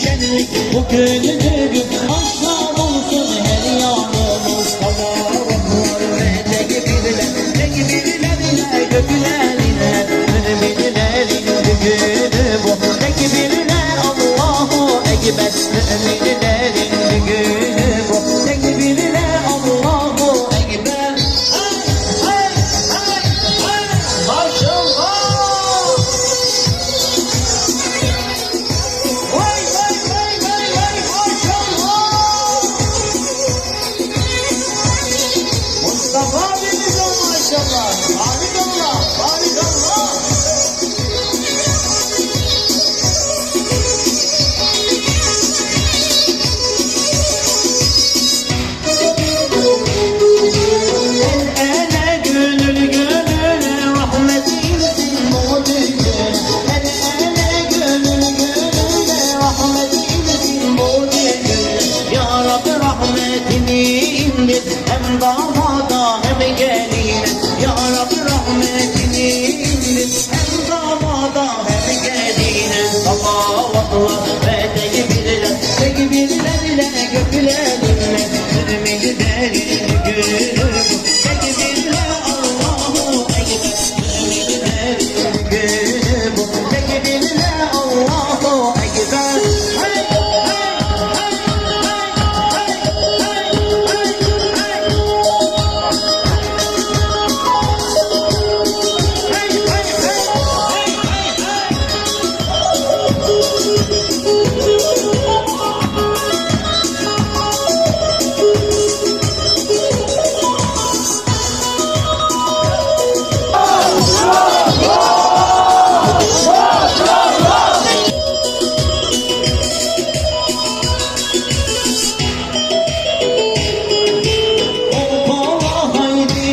şenlik bugündür. Aşklar olsun her yanımız. Kalabalıklar ve tekbirler, tekbirlerle göklerine. Müminlerin günü bu. Tekbirler Allahu Ekber. Müminlerin günü bu. Tekbirler Allahu Ekber. Maşallah. Vay vay vay vay vay maşallah. Mustafa abimiz o maşallah. Harikallah, harikallah. Hem damada hem geline, ya Rabbi rahmetini indir. Hem damada hem geline, salavatlar ve tekbirler, tekbirlerle göklerine. Müminlerin günü bu, tekbirler Allahu Ekber. Müminlerin günü bu, tekbirler Allahu Ekber.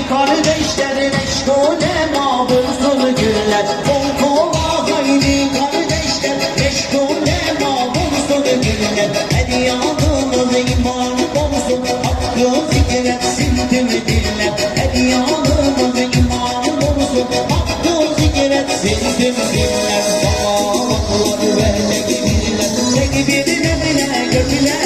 Kardeşler meşgule mağbursun günler. Kol kola haydi kardeşler meşgule mağbursun günler. Her yanımız iman olsun, hakkı zikretsin tüm diller. Her yanımız iman olsun, hakkı zikretsin tüm diller. Salavatlar ve tekbirler, tekbirlerle göklerine.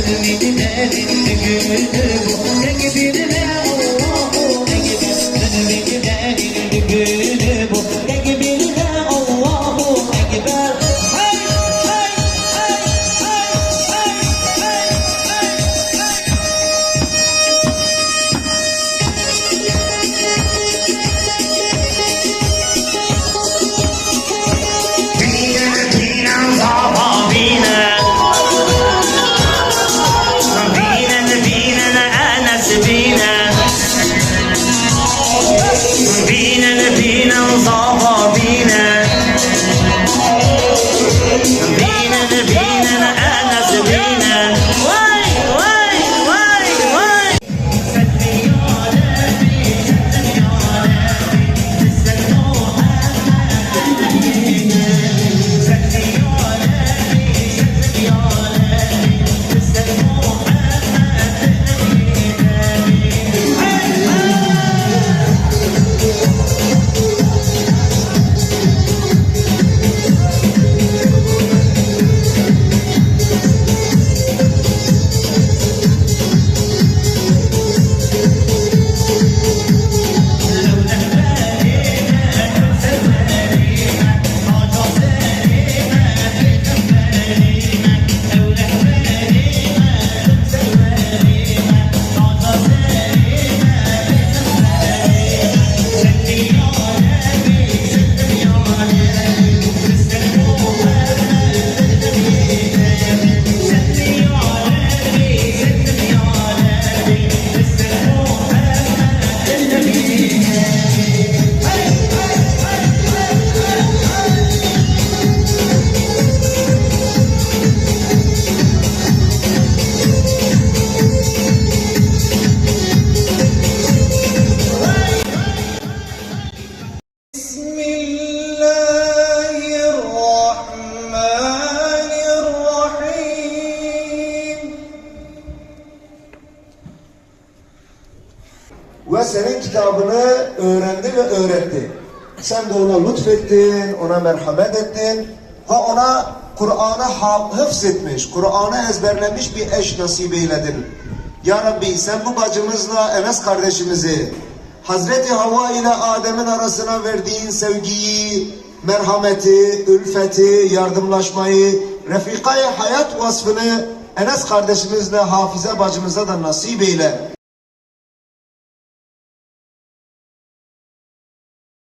Müminlerin günü bu, tekbirler Allahu Ekber. Müminlerin günü bu, tekbirler Allahu Ekber. Hey hey hey hey hey hey. Binen safa binen, binen Enes binen. Binen safa binen, binen Enes binen. Vay vay vay vay. ve senin kitabını öğrendi ve öğretti. Sen de ona lütfettin, ona merhamet ettin ve ona Kur'an'ı hıfzetmiş, Kur'an'ı ezberlemiş bir eş nasip eyledin. Ya Rabbi sen bu bacımızla Enes kardeşimizi Hazreti Havva ile Adem'in arasına verdiğin sevgiyi, merhameti, ülfeti, yardımlaşmayı, refika-i hayat vasfını Enes kardeşimizle Hafize bacımıza da nasip eyle.